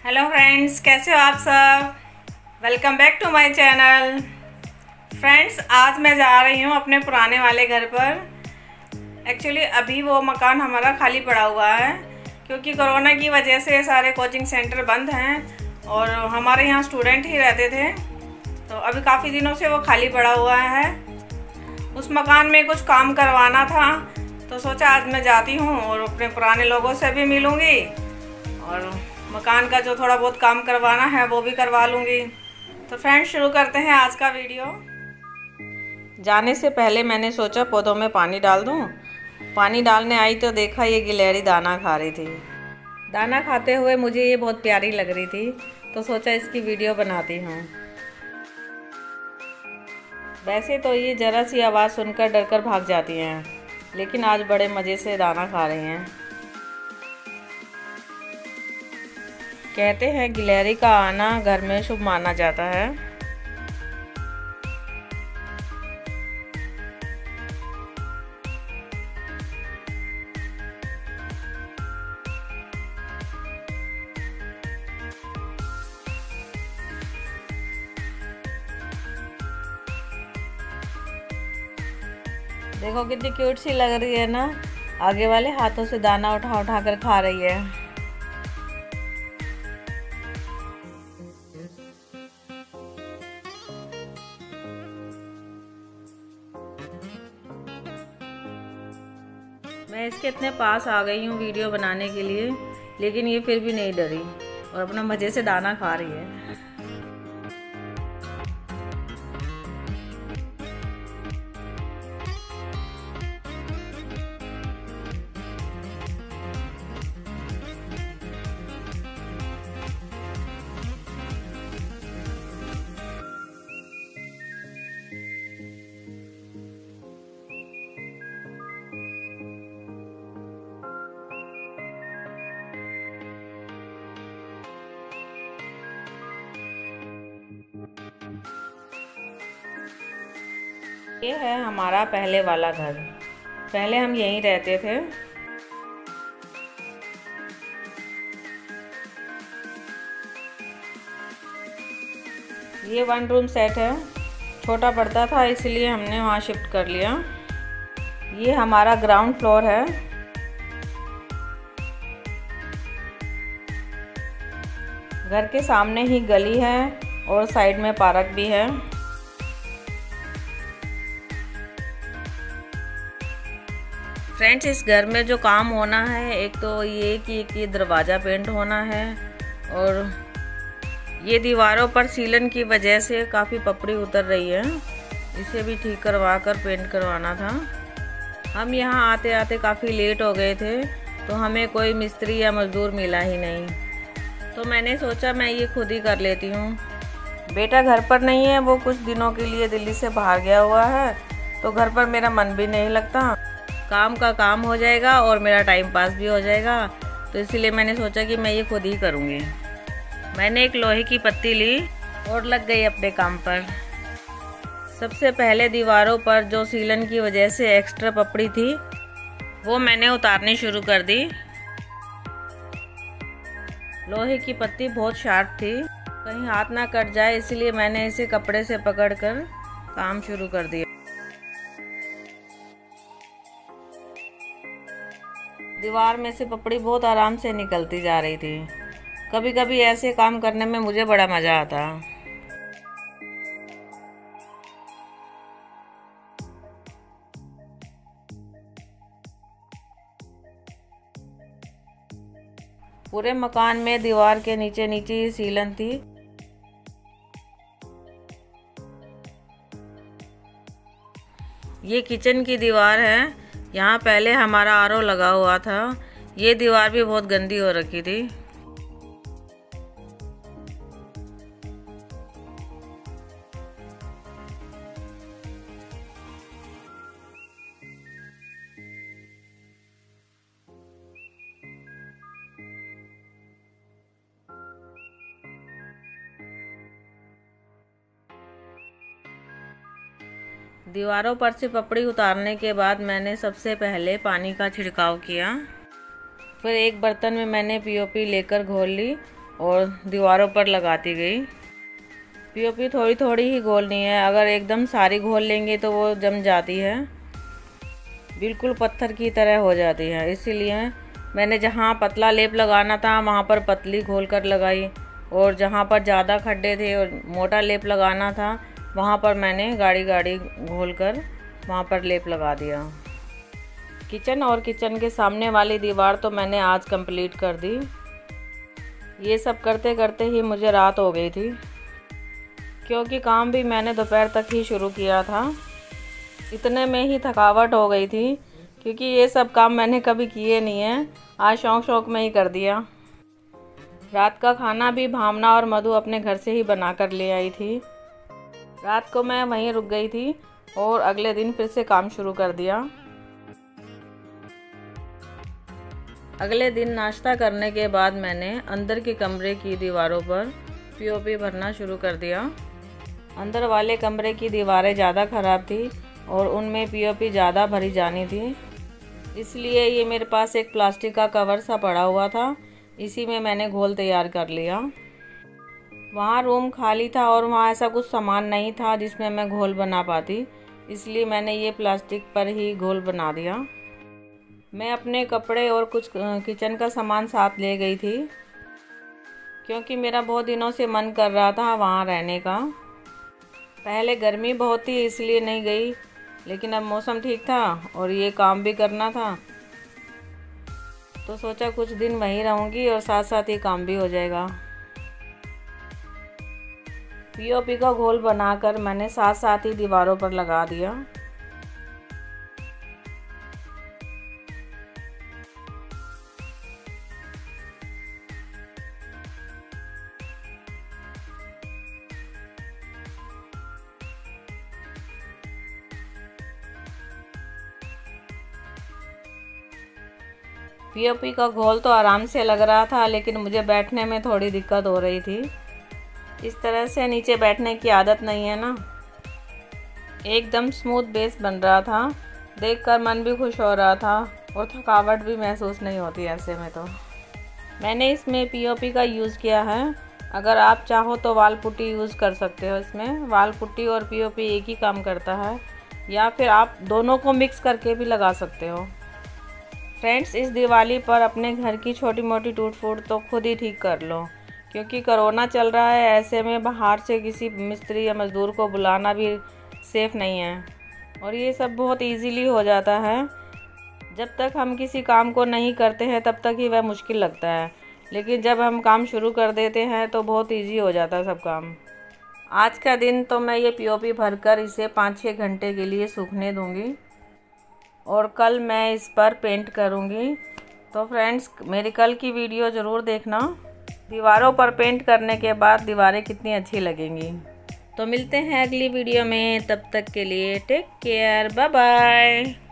Hello friends, कैसे हो आप सब। Welcome back to my channel. Friends, आज मैं जा रही हूँ अपने पुराने वाले घर पर। एक्चुअली अभी वो मकान हमारा खाली पड़ा हुआ है क्योंकि कोरोना की वजह से सारे कोचिंग सेंटर बंद हैं और हमारे यहाँ स्टूडेंट ही रहते थे। तो अभी काफ़ी दिनों से वो खाली पड़ा हुआ है। उस मकान में कुछ काम करवाना था तो सोचा आज मैं जाती हूँ और अपने पुराने लोगों से भी मिलूँगी और मकान का जो थोड़ा बहुत काम करवाना है वो भी करवा लूँगी। तो फ्रेंड्स, शुरू करते हैं आज का वीडियो। जाने से पहले मैंने सोचा पौधों में पानी डाल दूँ। पानी डालने आई तो देखा ये गिलहरी दाना खा रही थी। दाना खाते हुए मुझे ये बहुत प्यारी लग रही थी तो सोचा इसकी वीडियो बनाती हूँ। वैसे तो ये ज़रा सी आवाज़ सुनकर डरकर भाग जाती हैं, लेकिन आज बड़े मज़े से दाना खा रही हैं। कहते हैं गिलहरी का आना घर में शुभ माना जाता है। देखो कितनी क्यूट सी लग रही है ना। आगे वाले हाथों से दाना उठा उठा कर खा रही है। मैं इसके इतने पास आ गई हूँ वीडियो बनाने के लिए, लेकिन ये फिर भी नहीं डरी और अपना मज़े से दाना खा रही है। ये है हमारा पहले वाला घर। पहले हम यहीं रहते थे। ये 1 रूम सेट है। छोटा पड़ता था इसलिए हमने वहाँ शिफ्ट कर लिया। ये हमारा ग्राउंड फ्लोर है। घर के सामने ही गली है और साइड में पार्क भी है। फ्रेंड्स, इस घर में जो काम होना है, एक तो ये कि ये दरवाज़ा पेंट होना है और ये दीवारों पर सीलन की वजह से काफ़ी पपड़ी उतर रही है। इसे भी ठीक करवा कर पेंट करवाना था। हम यहाँ आते आते काफ़ी लेट हो गए थे तो हमें कोई मिस्त्री या मज़दूर मिला ही नहीं, तो मैंने सोचा मैं ये खुद ही कर लेती हूँ। बेटा घर पर नहीं है, वो कुछ दिनों के लिए दिल्ली से बाहर गया हुआ है, तो घर पर मेरा मन भी नहीं लगता। काम का काम हो जाएगा और मेरा टाइम पास भी हो जाएगा, तो इसीलिए मैंने सोचा कि मैं ये खुद ही करूँगी। मैंने एक लोहे की पत्ती ली और लग गई अपने काम पर। सबसे पहले दीवारों पर जो सीलन की वजह से एक्स्ट्रा पपड़ी थी वो मैंने उतारनी शुरू कर दी। लोहे की पत्ती बहुत शार्प थी, कहीं हाथ ना कट जाए, इसलिए मैंने इसे कपड़े से पकड़कर काम शुरू कर दिया। दीवार में से पपड़ी बहुत आराम से निकलती जा रही थी। कभी कभी ऐसे काम करने में मुझे बड़ा मज़ा आता। पूरे मकान में दीवार के नीचे नीचे ही सीलन थी। ये किचन की दीवार है। यहाँ पहले हमारा आरओ लगा हुआ था। ये दीवार भी बहुत गंदी हो रखी थी। दीवारों पर से पपड़ी उतारने के बाद मैंने सबसे पहले पानी का छिड़काव किया। फिर एक बर्तन में मैंने पीओपी लेकर घोल ली और दीवारों पर लगाती गई। पीओपी थोड़ी थोड़ी ही घोलनी है, अगर एकदम सारी घोल लेंगे तो वो जम जाती है, बिल्कुल पत्थर की तरह हो जाती है। इसीलिए मैंने जहाँ पतला लेप लगाना था वहाँ पर पतली घोल कर लगाई, और जहाँ पर ज़्यादा खड्डे थे और मोटा लेप लगाना था वहाँ पर मैंने गाढ़ी गाढ़ी घोल कर वहाँ पर लेप लगा दिया। किचन और किचन के सामने वाली दीवार तो मैंने आज कंप्लीट कर दी। ये सब करते करते ही मुझे रात हो गई थी, क्योंकि काम भी मैंने दोपहर तक ही शुरू किया था। इतने में ही थकावट हो गई थी, क्योंकि ये सब काम मैंने कभी किए नहीं हैं, आज शौक़ शौक़ में ही कर दिया। रात का खाना भी भावना और मधु अपने घर से ही बना कर ले आई थी। रात को मैं वहीं रुक गई थी और अगले दिन फिर से काम शुरू कर दिया। अगले दिन नाश्ता करने के बाद मैंने अंदर के कमरे की दीवारों पर पीओपी भरना शुरू कर दिया। अंदर वाले कमरे की दीवारें ज़्यादा ख़राब थी और उनमें पीओपी ज़्यादा भरी जानी थी, इसलिए ये मेरे पास एक प्लास्टिक का कवर सा पड़ा हुआ था, इसी में मैंने घोल तैयार कर लिया। वहाँ रूम खाली था और वहाँ ऐसा कुछ सामान नहीं था जिसमें मैं घोल बना पाती, इसलिए मैंने ये प्लास्टिक पर ही घोल बना दिया। मैं अपने कपड़े और कुछ किचन का सामान साथ ले गई थी, क्योंकि मेरा बहुत दिनों से मन कर रहा था वहाँ रहने का। पहले गर्मी बहुत थी इसलिए नहीं गई, लेकिन अब मौसम ठीक था और ये काम भी करना था, तो सोचा कुछ दिन वहीं रहूँगी और साथ साथ ये काम भी हो जाएगा। पीओपी का घोल बनाकर मैंने साथ साथ ही दीवारों पर लगा दिया। पीओपी का घोल तो आराम से लग रहा था, लेकिन मुझे बैठने में थोड़ी दिक्कत हो रही थी। इस तरह से नीचे बैठने की आदत नहीं है ना। एकदम स्मूथ बेस बन रहा था, देखकर मन भी खुश हो रहा था और थकावट भी महसूस नहीं होती ऐसे में। तो मैंने इसमें पीओपी का यूज़ किया है। अगर आप चाहो तो वाल पुट्टी यूज़ कर सकते हो। इसमें वाल पुट्टी और पीओपी एक ही काम करता है, या फिर आप दोनों को मिक्स करके भी लगा सकते हो। फ्रेंड्स, इस दिवाली पर अपने घर की छोटी मोटी टूट फूट तो खुद ही ठीक कर लो, क्योंकि कोरोना चल रहा है। ऐसे में बाहर से किसी मिस्त्री या मज़दूर को बुलाना भी सेफ़ नहीं है, और ये सब बहुत इजीली हो जाता है। जब तक हम किसी काम को नहीं करते हैं तब तक ही वह मुश्किल लगता है, लेकिन जब हम काम शुरू कर देते हैं तो बहुत इजी हो जाता है सब काम। आज का दिन तो मैं ये पीओपी भरकर इसे 5-6 घंटे के लिए सूखने दूँगी, और कल मैं इस पर पेंट करूँगी। तो फ्रेंड्स, मेरी कल की वीडियो ज़रूर देखना। दीवारों पर पेंट करने के बाद दीवारें कितनी अच्छी लगेंगी। तो मिलते हैं अगली वीडियो में, तब तक के लिए टेक केयर, बाय बाय।